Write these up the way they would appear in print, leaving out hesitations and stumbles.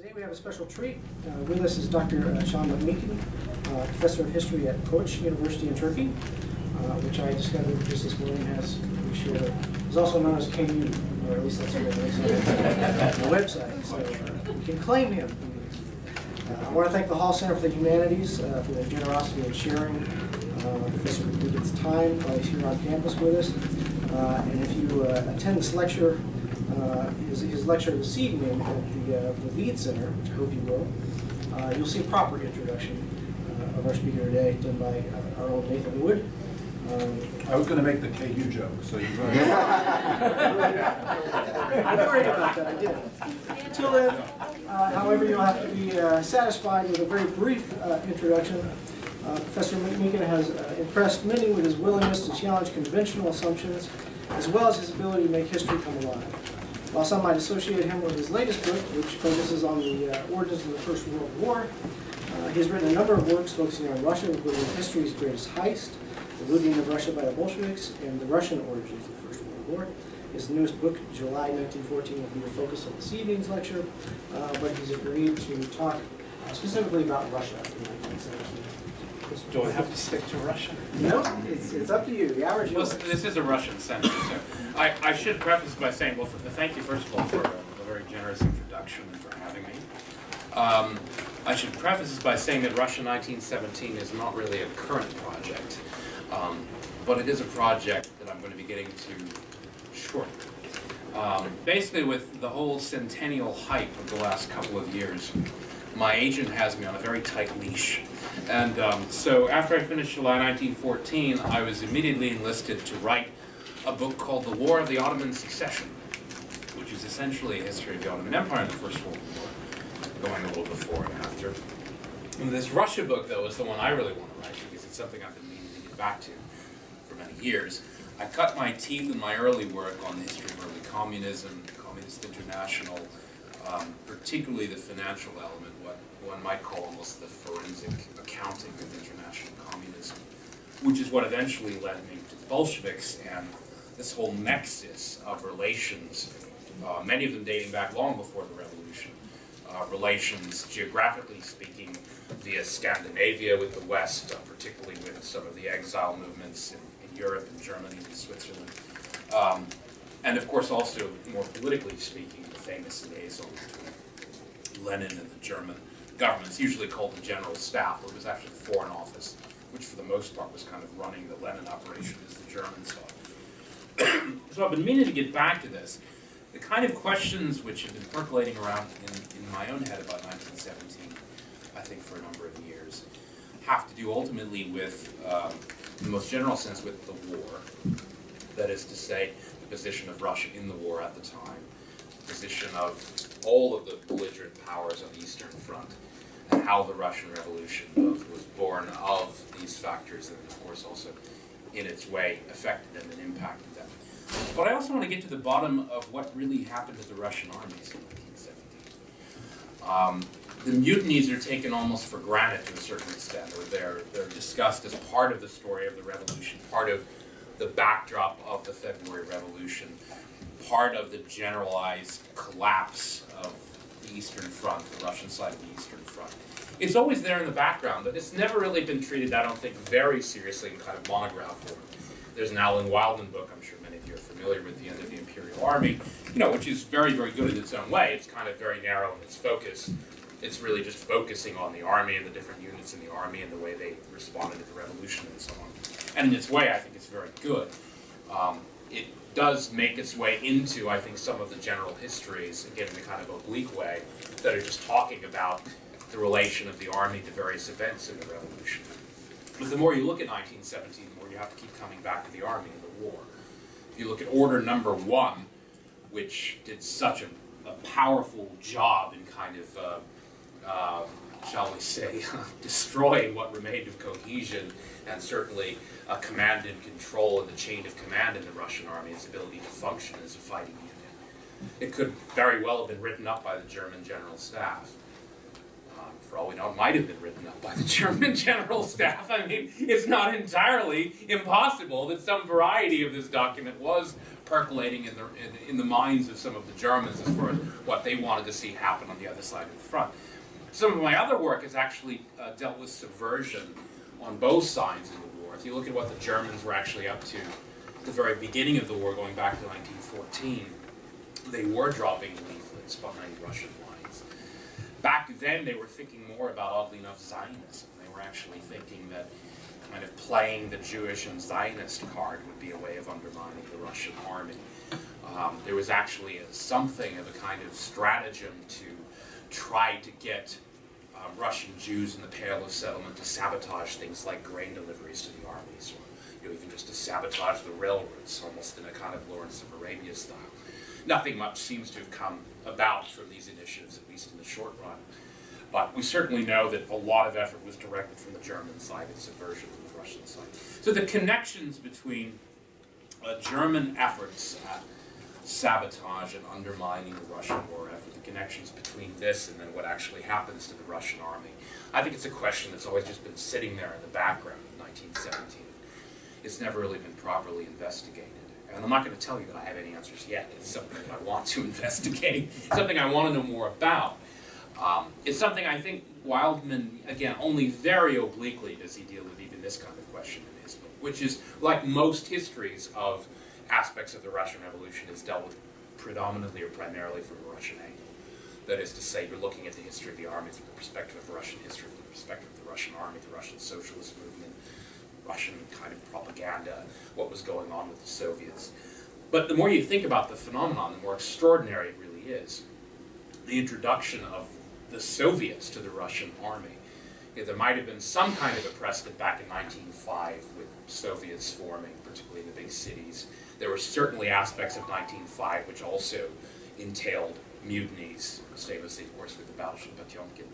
Today we have a special treat. With us is Dr. Sean McMeekin, Professor of History at Koç University in Turkey, which I discovered just this morning is also known as KU, or at least that's what it is on the website, so we can claim him. I want to thank the Hall Center for the Humanities for their generosity in sharing Professor McMeekin's time while he's here on campus with us. And if you attend this lecture, his lecture this evening at the Lead Center, which I hope you will, you'll see a proper introduction of our speaker today done by our own Nathan Wood. I was going to make the KU joke, so you've already... I'm worried about that, I did. Until then, however, you'll have to be satisfied with a very brief introduction. Professor McMeekin has impressed many with his willingness to challenge conventional assumptions, as well as his ability to make history come alive. While some might associate him with his latest book, which focuses on the origins of the First World War, he has written a number of works focusing on Russia, including History's Greatest Heist, The Looting of Russia by the Bolsheviks, and The Russian Origins of the First World War. His newest book, July 1914, will be the focus of this evening's lecture, but he's agreed to talk specifically about Russia in 1917. Do I have to stick to Russia? No, it's up to you. The hour is yours. Well, this is a Russian center, so I should preface by saying, well, thank you first of all for a very generous introduction and for having me. I should preface this by saying that Russia 1917 is not really a current project, but it is a project that I'm going to be getting to shortly. Basically, with the whole centennial hype of the last couple of years, my agent has me on a very tight leash. And so after I finished July 1914, I was immediately enlisted to write a book called The War of the Ottoman Succession, which is essentially a history of the Ottoman Empire in the First World War, going a little before and after. And this Russia book, though, is the one I really want to write because it's something I've been meaning to get back to for many years. I cut my teeth in my early work on the history of early communism, Communist International, particularly the financial element, what one might call almost the forensic accounting of international communism, which is what eventually led me to the Bolsheviks and this whole nexus of relations, many of them dating back long before the revolution, relations geographically speaking via Scandinavia with the West, particularly with some of the exile movements in Europe and Germany and Switzerland, and of course also more politically speaking, the famous liaison between Lenin and the German government. It's usually called the General Staff, but it was actually the Foreign Office, which for the most part was kind of running the Lenin operation as the Germans thought. So I've been meaning to get back to this. The kind of questions which have been percolating around in my own head about 1917, I think for a number of years, have to do ultimately with, in the most general sense, with the war. That is to say, the position of Russia in the war at the time, the position of all of the belligerent powers on the Eastern Front, and how the Russian Revolution both was born of these factors and, of course, also in its way affected them and impacted them. But I also want to get to the bottom of what really happened to the Russian armies in 1917. The mutinies are taken almost for granted to a certain extent, or they're discussed as part of the story of the revolution, part of the backdrop of the February Revolution, part of the generalized collapse of the Eastern Front, the Russian side of the Eastern Front. It's always there in the background, but it's never really been treated, I don't think, very seriously in kind of monograph form. There's an Alan Wildman book, I'm sure many of you are familiar with, The End of the Imperial Army, which is very, very good in its own way. It's kind of very narrow in its focus. It's really just focusing on the army and the different units in the army and the way they responded to the revolution and so on. And in its way, I think it's very good. It does make its way into, I think, some of the general histories, again, in a kind of oblique way, that are just talking about the relation of the army to various events in the revolution. But the more you look at 1917, the more you have to keep coming back to the army and the war. If you look at Order Number 1, which did such a powerful job in kind of, shall we say, destroying what remained of cohesion and certainly command and control and the chain of command in the Russian army, its ability to function as a fighting unit. It could very well have been written up by the German General Staff. For all we know, it might have been written up by the German General Staff. I mean, it's not entirely impossible that some variety of this document was percolating in the minds of some of the Germans as far as what they wanted to see happen on the other side of the front. Some of my other work has actually dealt with subversion on both sides of the war. If you look at what the Germans were actually up to at the very beginning of the war, going back to 1914, they were dropping leaflets behind Russian lines. Back then, they were thinking more about, oddly enough, Zionism. They were actually thinking that kind of playing the Jewish and Zionist card would be a way of undermining the Russian army. There was actually something of a kind of stratagem to try to get Russian Jews in the Pale of Settlement to sabotage things like grain deliveries to the armies, or even just to sabotage the railroads, almost in a kind of Lawrence of Arabia style. Nothing much seems to have come about from these initiatives, at least in the short run. But we certainly know that a lot of effort was directed from the German side and subversion from the Russian side. So the connections between German efforts at sabotage and undermining the Russian war effort, the connections between this and then what actually happens to the Russian army, I think it's a question that's always just been sitting there in the background in 1917. It's never really been properly investigated. And I'm not going to tell you that I have any answers yet. It's something that I want to investigate, something I want to know more about. It's something I think Wildman, again, only very obliquely does he deal with even this kind of question in his book, which is, like most histories of aspects of the Russian Revolution, is dealt with predominantly or primarily from a Russian angle. That is to say, you're looking at the history of the army from the perspective of Russian history, from the perspective of the Russian army, the Russian socialist movement, Russian kind of propaganda, what was going on with the Soviets. But the more you think about the phenomenon, the more extraordinary it really is. The introduction of the Soviets to the Russian army. There might have been some kind of a precedent back in 1905 with Soviets forming, particularly in the big cities. There were certainly aspects of 1905 which also entailed mutinies, famously, of course, with the battleship Potemkin.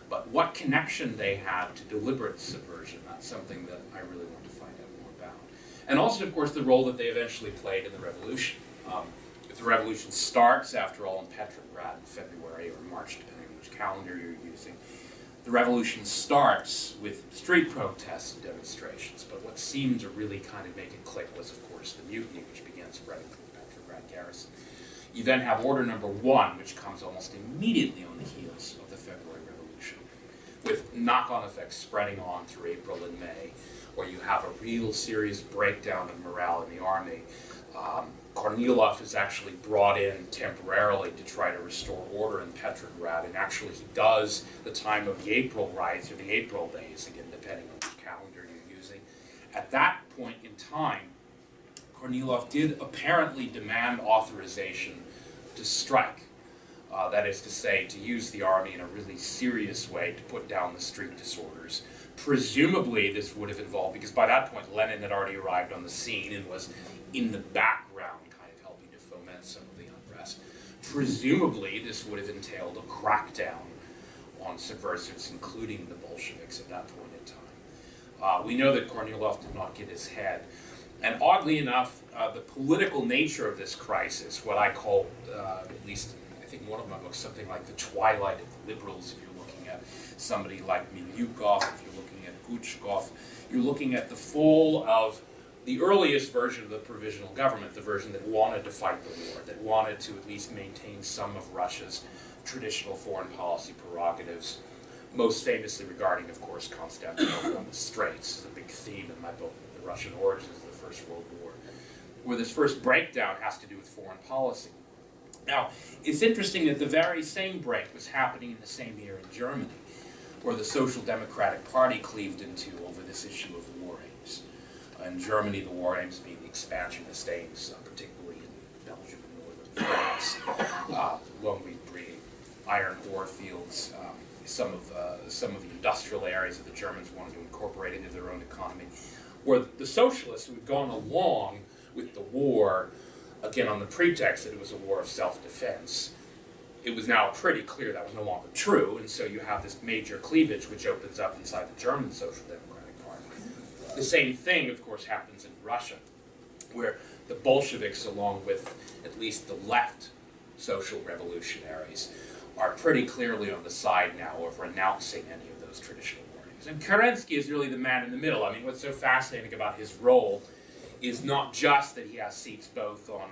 But what connection they had to deliberate subversion, that's something that I really want to find out more about. And also, of course, the role that they eventually played in the revolution. If the revolution starts, after all, in Petrograd in February or March, depending on which calendar you're using, the revolution starts with street protests and demonstrations. But what seemed to really kind of make it click was, of course, the mutiny, which began spreading through the Petrograd garrison. You then have Order Number 1, which comes almost immediately on the heels of the February Revolution, with knock-on effects spreading on through April and May, where you have a real serious breakdown of morale in the army. Kornilov is actually brought in temporarily to try to restore order in Petrograd, and actually he does the time of the April riots, or the April days, again, depending on which calendar you're using. At that point in time, Kornilov did apparently demand authorization to strike. That is to say, to use the army in a really serious way to put down the street disorders. Presumably this would have involved, because by that point Lenin had already arrived on the scene and was in the background kind of helping to foment some of the unrest. Presumably this would have entailed a crackdown on subversives, including the Bolsheviks at that point in time. We know that Kornilov did not get his head. And oddly enough, the political nature of this crisis, what I call, at least I think one of my books, something like the twilight of the liberals, if you're looking at somebody like Milyukov, if you're looking at Guchkov, you're looking at the fall of the earliest version of the provisional government, the version that wanted to fight the war, that wanted to at least maintain some of Russia's traditional foreign policy prerogatives, most famously regarding, of course, Constantinople and the Straits, the big theme in my book, The Russian Origins of the First World War, where this first breakdown has to do with foreign policy. Now, it's interesting that the very same break was happening in the same year in Germany, where the Social Democratic Party cleaved into over this issue of war aims. In Germany, the war aims being the expansionist aims, particularly in Belgium and northern France, Longwy Brie, iron ore fields, some of the industrial areas that the Germans wanted to incorporate into their own economy, where the socialists who had gone along with the war, again on the pretext that it was a war of self-defense, it was now pretty clear that was no longer true, and so you have this major cleavage which opens up inside the German Social Democratic Party. The same thing, of course, happens in Russia, where the Bolsheviks, along with at least the left social revolutionaries, are pretty clearly on the side now of renouncing any of those traditional war aims. And Kerensky is really the man in the middle. I mean, what's so fascinating about his role is not just that he has seats both on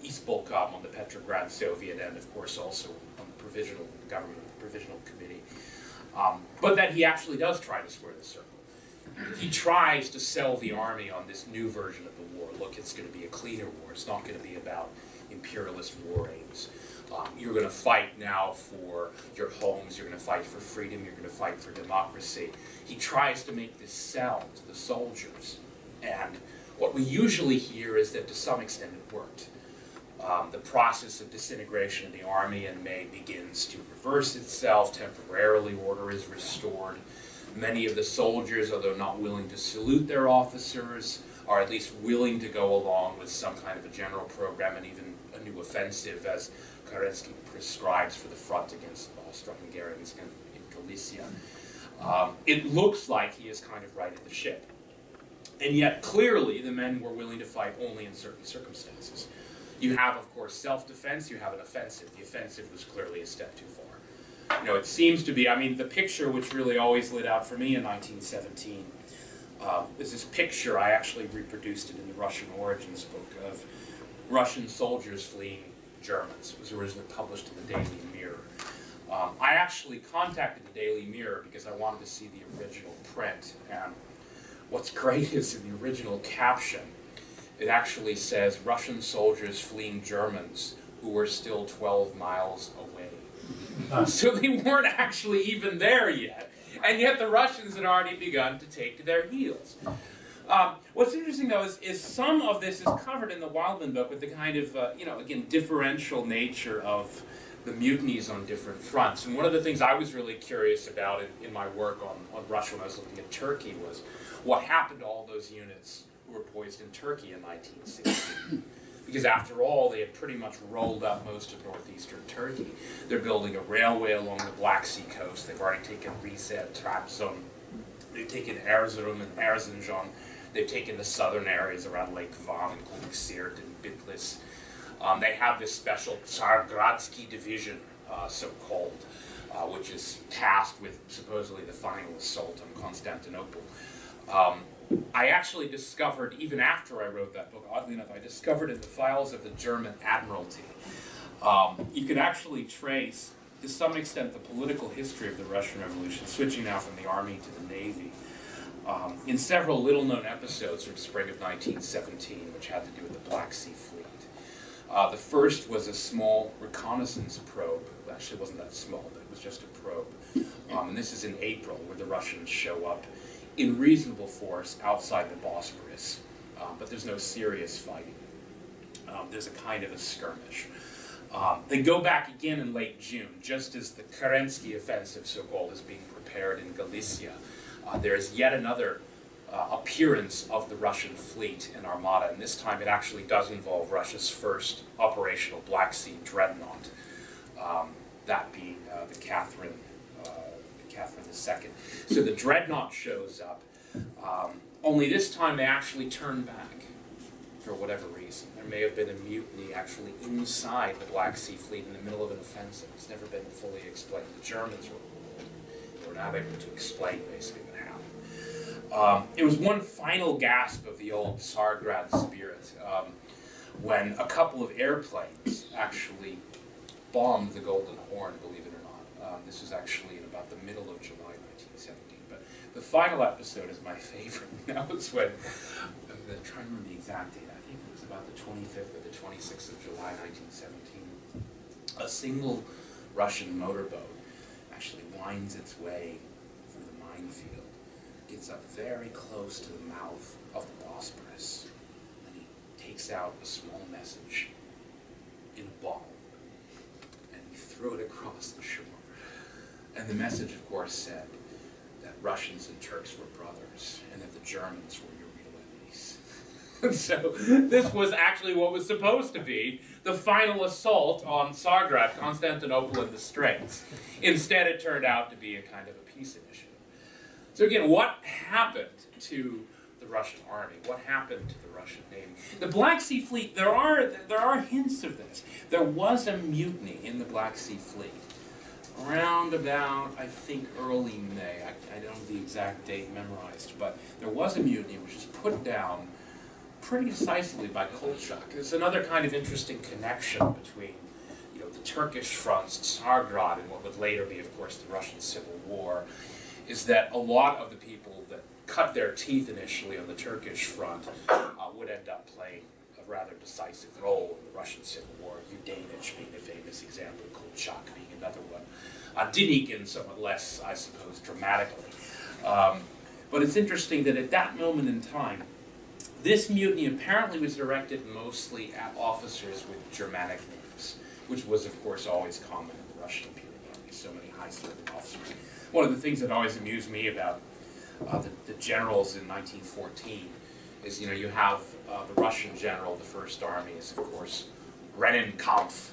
East Bolkov, on the Petrograd Soviet, and of course also on the provisional government, the provisional committee, but that he actually does try to square the circle. He tries to sell the army on this new version of the war. Look, it's going to be a cleaner war. It's not going to be about imperialist war aims. You're going to fight now for your homes. You're going to fight for freedom. You're going to fight for democracy. He tries to make this sell to the soldiers. And what we usually hear is that to some extent it worked. The process of disintegration in the army in May begins to reverse itself. Temporarily, order is restored. Many of the soldiers, although not willing to salute their officers, are at least willing to go along with some kind of a general program and even a new offensive, as Kerensky prescribes for the front against Austro-Hungarians in Galicia. It looks like he is kind of righted the ship. And yet, clearly, the men were willing to fight only in certain circumstances. You have, of course, self-defense, you have an offensive. The offensive was clearly a step too far. You know, it seems to be, I mean, the picture which really always lit out for me in 1917 is this picture, I actually reproduced it in the Russian Origins book, of Russian soldiers fleeing Germans. It was originally published in the Daily Mirror. I actually contacted the Daily Mirror because I wanted to see the original print, and what's great is in the original caption, it actually says, Russian soldiers fleeing Germans who were still 12 miles away. So they weren't actually even there yet. And yet the Russians had already begun to take to their heels. What's interesting, though, is some of this is covered in the Wildman book with the kind of, you know, again, differential nature of the mutinies on different fronts. And one of the things I was really curious about in my work on Russia when I was looking at Turkey was what happened to all those units who were poised in Turkey in 1916. Because after all, they had pretty much rolled up most of northeastern Turkey. They're building a railway along the Black Sea coast. They've already taken Rize, Trabzon. They've taken Erzurum and Erzincan. They've taken the southern areas around Lake Van, including Siirt and Bitlis. They have this special Tsargradsky division, so-called, which is tasked with supposedly the final assault on Constantinople. I actually discovered, even after I wrote that book, oddly enough, I discovered in the files of the German Admiralty, you can actually trace, to some extent, the political history of the Russian Revolution, switching now from the army to the navy, in several little-known episodes from spring of 1917, which had to do with the Black Sea Fleet. The first was a small reconnaissance probe. Actually, it wasn't that small, but it was just a probe. And this is in April, where the Russians show up in reasonable force outside the Bosporus, but there's no serious fighting. There's a kind of a skirmish. They go back again in late June, just as the Kerensky offensive, so-called, is being prepared in Galicia. There is yet another appearance of the Russian fleet and armada, and this time it actually does involve Russia's first operational Black Sea dreadnought, that being the Catherine II. So the dreadnought shows up, only this time they actually turn back for whatever reason. There may have been a mutiny actually inside the Black Sea Fleet in the middle of an offensive. It's never been fully explained. The Germans were ruled. They were not able to explain basically what happened. It was one final gasp of the old Tsargrad spirit when a couple of airplanes actually bombed the Golden Horn, believe it or not. This was actually in about the middle of July 1917. But the final episode is my favorite. That was when, I'm trying to remember the exact date, I think it was about the 25th or the 26th of July 1917. A single Russian motorboat actually winds its way through the minefield, gets up very close to the mouth of the Bosporus, and he takes out a small message in a bottle, and he threw it across the shore. And the message, of course, said that Russians and Turks were brothers, and that the Germans were your real enemies. And so this was actually what was supposed to be the final assault on Tsargrad, Constantinople, and the Straits. Instead, it turned out to be a kind of a peace initiative. So again, what happened to the Russian army? What happened to the Russian navy? The Black Sea Fleet, there are hints of this. There was a mutiny in the Black Sea Fleet around about, I think, early May. I don't have the exact date memorized, but there was a mutiny which was put down pretty decisively by Kolchak. There's another kind of interesting connection between, you know, the Turkish fronts, Tsargrad, and what would later be, of course, the Russian Civil War, is that a lot of the people that cut their teeth initially on the Turkish front would end up playing a rather decisive role in the Russian Civil War. Udanich being a famous example, Kolchak being another one. Denikin somewhat less, I suppose, dramatically. But it's interesting that at that moment in time, this mutiny apparently was directed mostly at officers with Germanic names, which was, of course, always common in the Russian Imperial Army, so many high-serving officers. One of the things that always amused me about the generals in 1914 is, you know, you have the Russian general, the First Army is, of course, Rennenkampf,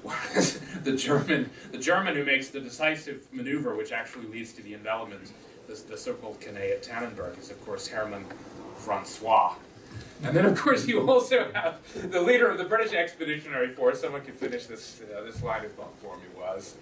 whereas the German who makes the decisive maneuver, which actually leads to the envelopment, the so-called Cannae at Tannenberg, is, of course, Hermann Francois. And then, of course, you also have the leader of the British Expeditionary Force. Someone can finish this line of thought for me, was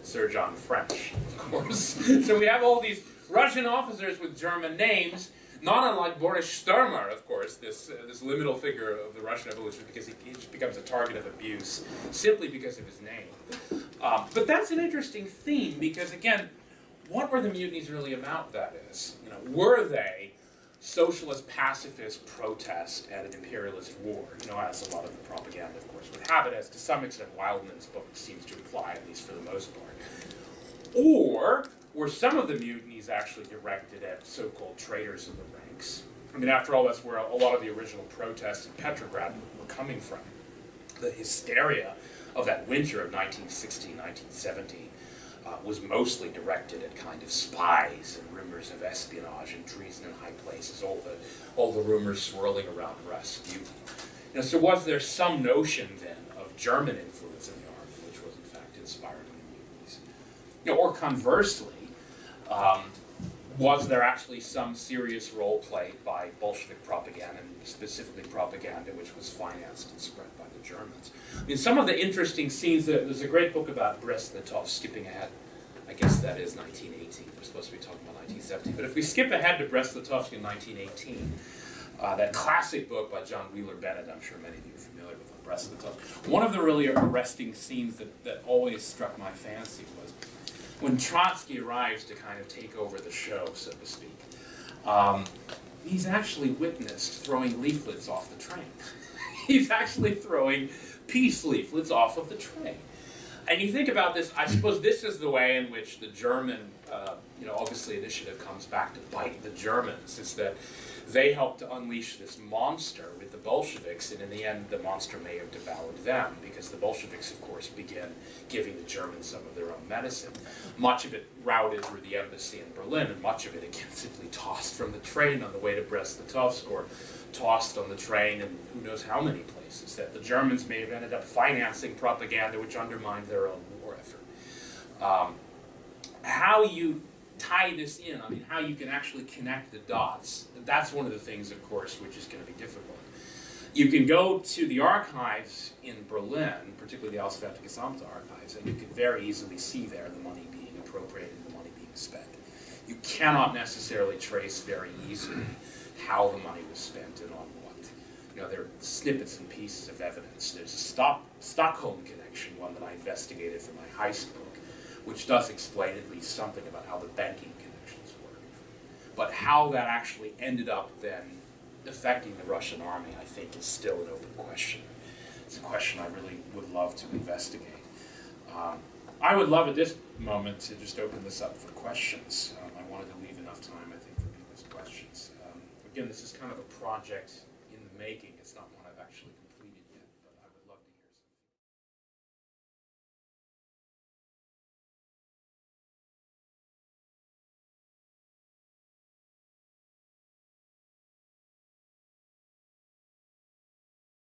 Sir John French, of course. So we have all these Russian officers with German names, not unlike Boris Sturmer, of course, this liminal figure of the Russian Revolution, because he just becomes a target of abuse simply because of his name. But that's an interesting theme, because again, what were the mutinies really about, that is? You know, were they socialist pacifist protest at an imperialist war, you know, as a lot of the propaganda, of course, would have it, as to some extent Wildman's book seems to imply, at least for the most part. Or were some of the mutinies actually directed at so-called traitors in the ranks? I mean, after all, that's where a lot of the original protests in Petrograd were coming from. The hysteria of that winter of 1916, 1917 was mostly directed at kind of spies and rumors of espionage and treason in high places, all the rumors swirling around Rasputin. You know, so was there some notion then of German influence in the army, which was in fact inspiring the mutinies? You know, or conversely, was there actually some serious role played by Bolshevik propaganda, and specifically propaganda which was financed and spread by the Germans? I mean, some of the interesting scenes, there's a great book about Brest-Litovsk, skipping ahead. I guess that is 1918. We're supposed to be talking about 1917. But if we skip ahead to Brest-Litovsk in 1918, that classic book by John Wheeler Bennett, I'm sure many of you are familiar with, on Brest-Litovsk. One of the really arresting scenes that always struck my fancy was when Trotsky arrives to kind of take over the show, so to speak. He's actually witnessed throwing leaflets off the train. He's actually throwing peace leaflets off of the train. And you think about this, I suppose this is the way in which the German, you know, obviously initiative comes back to bite the Germans, is that they helped to unleash this monster with the Bolsheviks, and in the end the monster may have devoured them, because the Bolsheviks, of course, began giving the Germans some of their own medicine. Much of it routed through the embassy in Berlin, and much of it, again, simply tossed from the train on the way to Brest-Litovsk, or tossed on the train in who knows how many places, that the Germans may have ended up financing propaganda which undermined their own war effort. How you tie this in, I mean, how you can actually connect the dots, that's one of the things, of course, which is going to be difficult. You can go to the archives in Berlin, particularly the Auswärtige Amt archives, and you can very easily see there the money being appropriated, the money being spent. You cannot necessarily trace very easily how the money was spent and on what. You know, there are snippets and pieces of evidence. There's a Stockholm connection, one that I investigated for my Heist book, which does explain at least something about how the banking connections work. But how that actually ended up then affecting the Russian army, I think, is still an open question. It's a question I really would love to investigate. I would love at this moment to just open this up for questions. I wanted to leave enough time, I think, for people's questions. Again, this is kind of a project in the making. It's not one I've actually